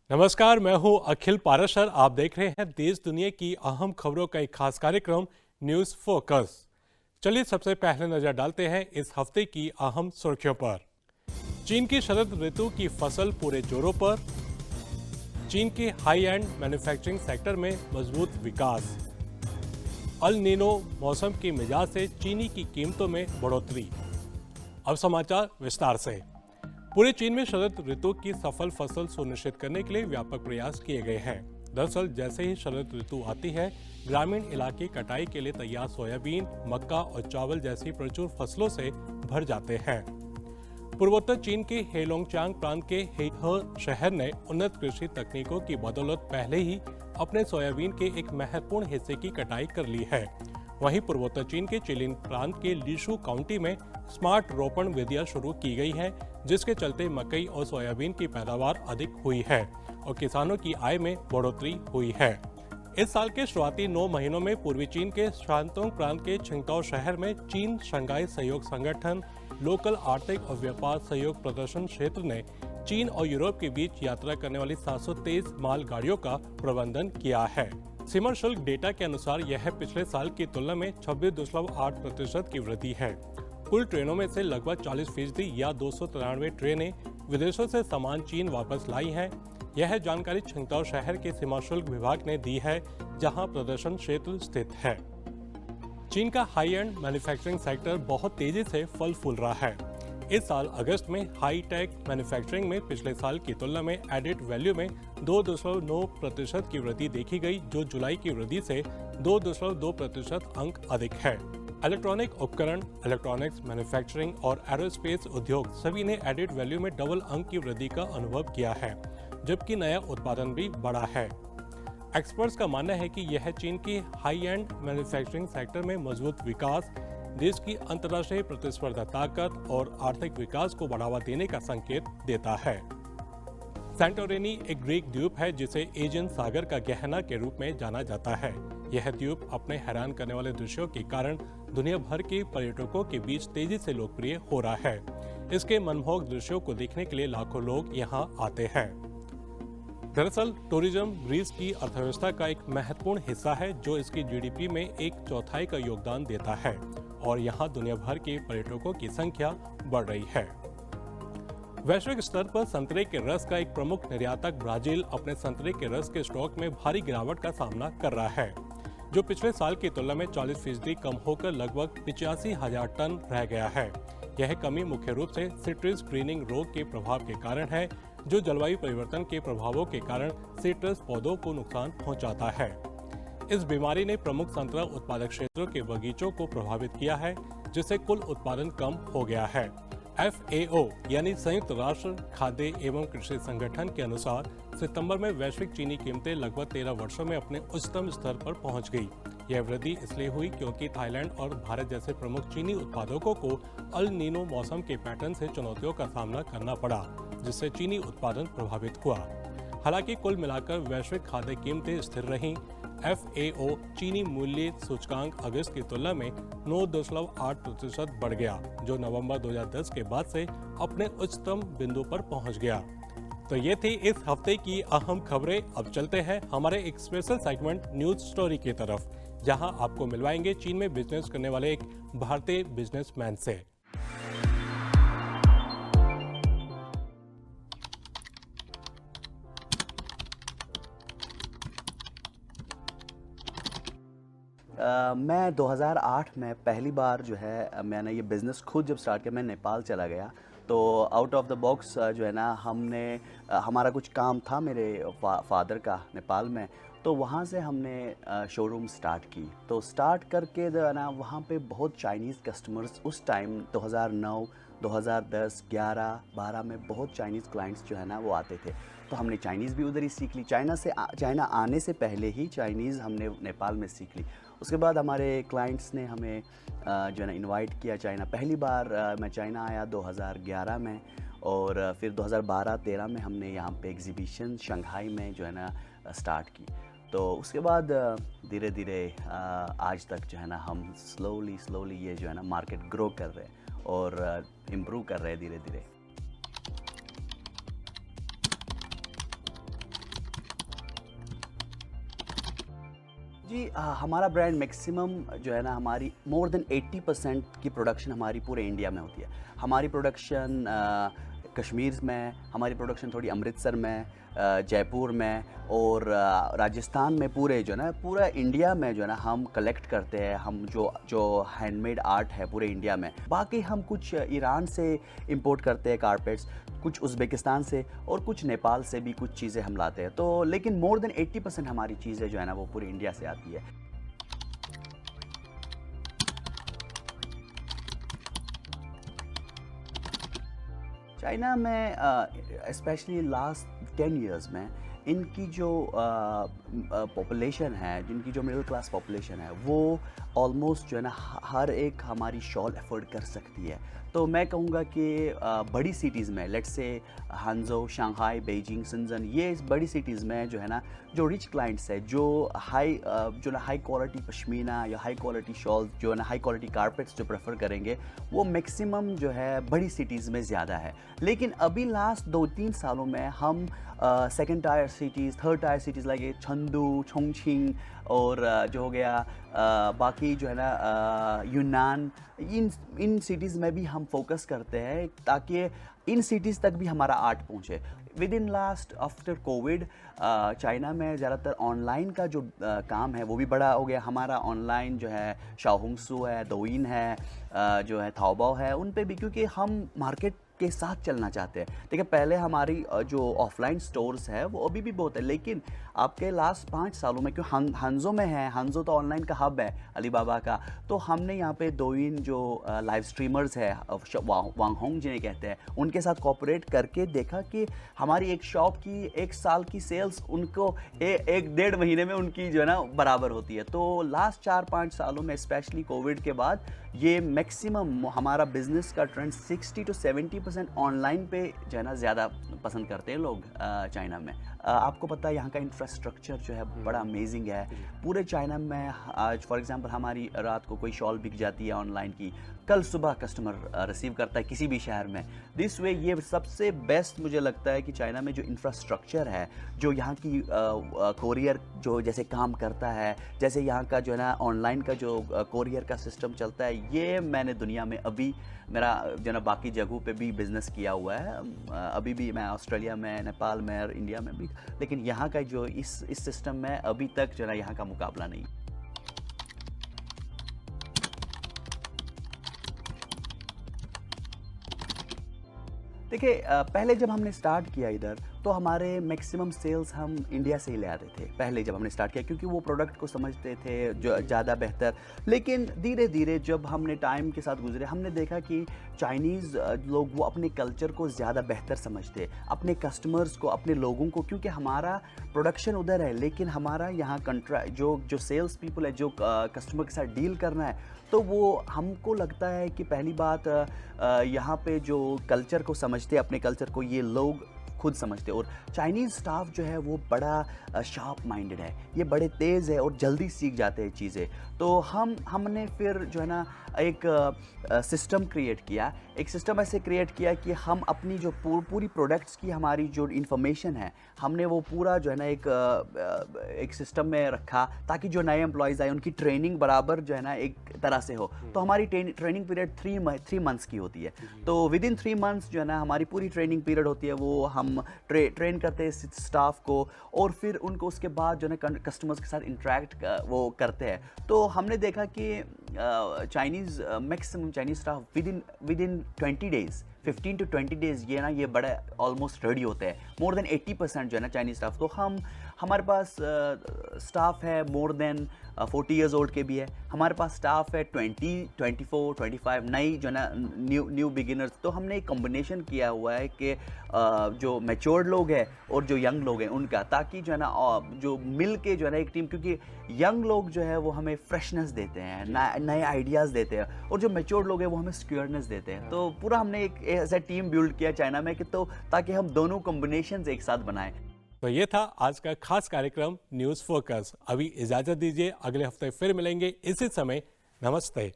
नमस्कार, मैं हूं अखिल पाराशर। आप देख रहे हैं देश दुनिया की अहम खबरों का एक खास कार्यक्रम न्यूज फोकस। चलिए सबसे पहले नजर डालते हैं इस हफ्ते की अहम सुर्खियों पर। चीन की शरद ऋतु की फसल पूरे जोरों पर। चीन के हाई एंड मैन्युफैक्चरिंग सेक्टर में मजबूत विकास। अल नीनो मौसम के मिजाज से चीनी की कीमतों में बढ़ोतरी। अब समाचार विस्तार से। पूरे चीन में शरद ऋतु की सफल फसल सुनिश्चित करने के लिए व्यापक प्रयास किए गए हैं। दरअसल जैसे ही शरद ऋतु आती है, ग्रामीण इलाके कटाई के लिए तैयार सोयाबीन, मक्का और चावल जैसी प्रचुर फसलों से भर जाते हैं। पूर्वोत्तर चीन के हेलोंगचांग प्रांत के हेहे शहर ने उन्नत कृषि तकनीकों की बदौलत पहले ही अपने सोयाबीन के एक महत्वपूर्ण हिस्से की कटाई कर ली है। वहीं पूर्वोत्तर चीन के चिलिन प्रांत के लीशु काउंटी में स्मार्ट रोपण विधियां शुरू की गई है, जिसके चलते मकई और सोयाबीन की पैदावार अधिक हुई है और किसानों की आय में बढ़ोतरी हुई है। इस साल के शुरुआती 9 महीनों में पूर्वी चीन के शांतोंग प्रांत के छिंगताओ शहर में चीन शंघाई सहयोग संगठन लोकल आर्थिक और व्यापार सहयोग प्रदर्शन क्षेत्र ने चीन और यूरोप के बीच यात्रा करने वाली 723 माल गाड़ियों का प्रबंधन किया है। सीमा शुल्क डेटा के अनुसार यह पिछले साल की तुलना में 26.8% की वृद्धि है। कुल ट्रेनों में से लगभग 40% या 293 ट्रेनें विदेशों से सामान चीन वापस लाई हैं। यह जानकारी छिंगताओ शहर के सीमा शुल्क विभाग ने दी है, जहां प्रदर्शन क्षेत्र स्थित है। चीन का हाई एंड मैन्युफैक्चरिंग सेक्टर बहुत तेजी से फल फूल रहा है। इस साल अगस्त में हाई टेक मैन्युफैक्चरिंग में पिछले साल की तुलना में एडेड वैल्यू में 2.9% की वृद्धि देखी गई, जो जुलाई की वृद्धि से 2.2% अंक अधिक है। इलेक्ट्रॉनिक उपकरण, इलेक्ट्रॉनिक्स मैन्युफैक्चरिंग और एरोस्पेस उद्योग सभी ने एडेड वैल्यू में डबल अंक की वृद्धि का अनुभव किया है, जबकि नया उत्पादन भी बढ़ा है। एक्सपर्ट्स का मानना है कि यह चीन की हाई एंड मैन्युफैक्चरिंग सेक्टर में मजबूत विकास, देश की अंतर्राष्ट्रीय प्रतिस्पर्धा ताकत और आर्थिक विकास को बढ़ावा देने का संकेत देता है। सैंटोरिनी एक ग्रीक द्वीप है जिसे एजियन सागर का गहना के रूप में जाना जाता है। यह द्वीप अपने हैरान करने वाले दृश्यों के कारण दुनिया भर के पर्यटकों के बीच तेजी से लोकप्रिय हो रहा है। इसके मनमोहक दृश्यों को देखने के लिए लाखों लोग यहां आते हैं। दरअसल टूरिज्म ग्रीस की अर्थव्यवस्था का एक महत्वपूर्ण हिस्सा है, जो इसकी जीडीपी में 1/4 का योगदान देता है और यहाँ दुनिया भर के पर्यटकों की संख्या बढ़ रही है। वैश्विक स्तर पर संतरे के रस का एक प्रमुख निर्यातक ब्राजील अपने संतरे के रस के स्टॉक में भारी गिरावट का सामना कर रहा है, जो पिछले साल की तुलना में 40% कम होकर लगभग 85,000 टन रह गया है। यह कमी मुख्य रूप से सिट्रस ग्रीनिंग रोग के प्रभाव के कारण है, जो जलवायु परिवर्तन के प्रभावों के कारण सिट्रस पौधों को नुकसान पहुंचाता है। इस बीमारी ने प्रमुख संतरा उत्पादक क्षेत्रों के बगीचों को प्रभावित किया है, जिससे कुल उत्पादन कम हो गया है। FAO यानी संयुक्त राष्ट्र खाद्य एवं कृषि संगठन के अनुसार सितंबर में वैश्विक चीनी कीमतें लगभग 13 वर्षों में अपने उच्चतम स्तर पर पहुंच गई। यह वृद्धि इसलिए हुई क्योंकि थाईलैंड और भारत जैसे प्रमुख चीनी उत्पादकों को अल नीनो मौसम के पैटर्न से चुनौतियों का सामना करना पड़ा, जिससे चीनी उत्पादन प्रभावित हुआ। हालांकि कुल मिलाकर वैश्विक खाद्य कीमतें स्थिर रहीं। FAO चीनी मूल्य सूचकांक अगस्त की तुलना में 9.8% बढ़ गया, जो नवंबर 2010 के बाद से अपने उच्चतम बिंदु पर पहुंच गया। तो ये थी इस हफ्ते की अहम खबरें। अब चलते हैं हमारे एक स्पेशल सेगमेंट न्यूज स्टोरी की तरफ, जहां आपको मिलवाएंगे चीन में बिजनेस करने वाले एक भारतीय बिजनेसमैन से। मैं 2008 में पहली बार जो है मैंने ये बिज़नेस खुद जब स्टार्ट किया, मैं नेपाल चला गया। तो आउट ऑफ द बॉक्स जो है ना, हमने हमारा कुछ काम था मेरे फादर का नेपाल में, तो वहाँ से हमने शोरूम स्टार्ट की। तो स्टार्ट करके जो है ना, वहाँ पे बहुत चाइनीज़ कस्टमर्स उस टाइम 2009, 2010, 11, 12 में बहुत चाइनीज़ क्लाइंट्स जो है ना वो आते थे। तो हमने चाइनीज़ भी उधर ही सीख ली। चाइना आने से पहले ही चाइनीज़ हमने नेपाल में सीख ली। उसके बाद हमारे क्लाइंट्स ने हमें जो है ना इनवाइट किया चाइना। पहली बार मैं चाइना आया 2011 में, और फिर 2012-13 में हमने यहाँ पे एग्जीबिशन शंघाई में जो है ना स्टार्ट की। तो उसके बाद धीरे धीरे आज तक जो है ना हम स्लोली ये जो है ना मार्केट ग्रो कर रहे हैं और इम्प्रूव कर रहे हैं धीरे धीरे। जी हमारा ब्रांड मैक्सिमम जो है ना हमारी मोर देन 80% की प्रोडक्शन हमारी पूरे इंडिया में होती है। हमारी प्रोडक्शन कश्मीर में, हमारी प्रोडक्शन थोड़ी अमृतसर में, जयपुर में और राजस्थान में, पूरे जो है ना पूरा इंडिया में जो है ना हम कलेक्ट करते हैं। हम जो हैंडमेड आर्ट है पूरे इंडिया में। बाकी हम कुछ ईरान से इंपोर्ट करते हैं कारपेट्स, कुछ उज़्बेकिस्तान से और कुछ नेपाल से भी कुछ चीज़ें हम लाते हैं। तो लेकिन मोर देन 80% हमारी चीज़ें जो है ना वो पूरी इंडिया से आती है। चाइना में स्पेशली लास्ट 10 इयर्स में इनकी जो पॉपुलेशन है, जिनकी जो मिडिल क्लास पॉपुलेशन है, वो ऑलमोस्ट जो है ना हर एक हमारी शॉल अफोर्ड कर सकती है। तो मैं कहूँगा कि बड़ी सिटीज़ में, let's say हांगझो, Shanghai, Beijing, Shenzhen, ये इस बड़ी सिटीज़ में जो है ना जो रिच क्लाइंट्स है, जो हाई क्वालिटी पश्मीना या हाई क्वालिटी शॉल्स, जो है ना हाई क्वालिटी कारपेट्स जो प्रेफर करेंगे, वो मैक्सिमम जो है बड़ी सिटीज़ में ज़्यादा है। लेकिन अभी लास्ट 2-3 सालों में हम second tier cities, third tier cities like Chengdu, Chongqing और जो हो गया बाकी जो है ना यूनान, इन सिटीज़ में भी हम फोकस करते हैं ताकि इन सिटीज़ तक भी हमारा आर्ट पहुँचे। With in last after Covid China में ज़्यादातर ऑनलाइन का जो काम है वो भी बड़ा हो गया। हमारा ऑनलाइन जो है शाओहोंगसू है, डोइन है, जो है ताओबाओ है, उन पे भी, क्योंकि हम मार्केट के साथ चलना चाहते हैं। देखिए पहले हमारी जो ऑफलाइन स्टोर्स है वो अभी भी बहुत है, लेकिन आपके लास्ट 5 सालों में, क्यों हांगझो में है, हांगझो तो ऑनलाइन का हब है अलीबाबा का, तो हमने यहाँ पे डोइन जो लाइव स्ट्रीमर्स है, वांगहोंग जिन्हें कहते हैं, उनके साथ कोऑपरेट करके देखा कि हमारी एक शॉप की 1 साल की सेल्स उनको 1-1.5 महीने में उनकी जो है ना बराबर होती है। तो लास्ट 4-5 सालों में स्पेशली कोविड के बाद ये मैक्सिमम हमारा बिजनेस का ट्रेंड 60 to 70% ऑनलाइन पे जो है ना ज़्यादा पसंद करते हैं लोग चाइना में। आपको पता है यहाँ का इंफ्रास्ट्रक्चर जो है बड़ा अमेजिंग है। पूरे चाइना में आज फॉर एग्जांपल हमारी रात को कोई शॉल बिक जाती है ऑनलाइन की, कल सुबह कस्टमर रिसीव करता है किसी भी शहर में। दिस वे ये सबसे बेस्ट मुझे लगता है कि चाइना में जो इंफ्रास्ट्रक्चर है, जो यहाँ की कोरियर जो जैसे काम करता है, जैसे यहाँ का जो है ना ऑनलाइन का जो कोरियर का सिस्टम चलता है, ये मैंने दुनिया में अभी मेरा जो ना बाकी जगहों पे भी बिज़नेस किया हुआ है। अभी भी मैं ऑस्ट्रेलिया में, नेपाल में और इंडिया में भी, लेकिन यहाँ का जो इस सिस्टम में अभी तक जो है ना यहाँ का मुकाबला नहीं। देखिए पहले जब हमने स्टार्ट किया इधर, तो हमारे मैक्सिमम सेल्स हम इंडिया से ही ले आते थे पहले जब हमने स्टार्ट किया, क्योंकि वो प्रोडक्ट को समझते थे जो ज़्यादा बेहतर। लेकिन धीरे धीरे जब हमने टाइम के साथ गुजरे, हमने देखा कि चाइनीज़ लोग वो अपने कल्चर को ज़्यादा बेहतर समझते, अपने कस्टमर्स को, अपने लोगों को, क्योंकि हमारा प्रोडक्शन उधर है लेकिन हमारा यहाँ जो सेल्स पीपल है, जो कस्टमर के साथ डील करना है, तो वो हमको लगता है कि पहली बात यहाँ पे जो कल्चर को समझते, अपने कल्चर को ये लोग खुद समझते। और चाइनीज़ स्टाफ जो है वो बड़ा शार्प माइंडेड है, ये बड़े तेज़ है और जल्दी सीख जाते हैं चीज़ें। तो हमने फिर जो है ना एक सिस्टम क्रिएट किया, एक सिस्टम ऐसे क्रिएट किया कि हम अपनी जो पूरी प्रोडक्ट्स की हमारी जो इन्फॉर्मेशन है, हमने वो पूरा जो है ना एक सिस्टम में रखा, ताकि जो नए एम्प्लॉयज़ आए उनकी ट्रेनिंग बराबर जो है ना एक तरह से हो। तो हमारी ट्रेनिंग पीरियड 3 मंथ्स की होती है। तो विद इन 3 मंथ्स जो है ना हमारी पूरी ट्रेनिंग पीरियड होती है, वो हम ट्रेन करते हैं स्टाफ को, और फिर उनको उसके बाद जो है ना कस्टमर्स के साथ इंटरेक्ट वो करते हैं। तो हमने देखा कि Chinese maximum Chinese staff with in 20 days, 15 to 20 days ये बड़े ऑलमोस्ट रेडी होते हैं। मोर देन 80% जो है ना चाइनीज़ स्टाफ। तो हमारे पास स्टाफ है मोर देन 40 ईयर्स ओल्ड के भी है, हमारे पास स्टाफ है 20, 24, 25 नई जो है ना न्यू बिगिनर्स। तो हमने एक कॉम्बिनेशन किया हुआ है कि जो मैच्योर्ड लोग हैं और जो यंग लोग हैं उनका, ताकि जो है ना जो मिल के जो है ना एक टीम, क्योंकि यंग लोग जो है वो हमें फ्रेशनेस देते हैं, नए आइडियाज़ देते हैं, और जो मैच्योर्ड लोग हैं वो हमें सिक्योरनेस देते हैं। तो पूरा हमने एक ऐसा टीम बिल्ड किया चाइना में कि ताकि हम दोनों कॉम्बिनेशंस एक साथ बनाएं। तो ये था आज का खास कार्यक्रम न्यूज़ फोकस। अभी इजाजत दीजिए, अगले हफ्ते फिर मिलेंगे इसी समय। नमस्ते।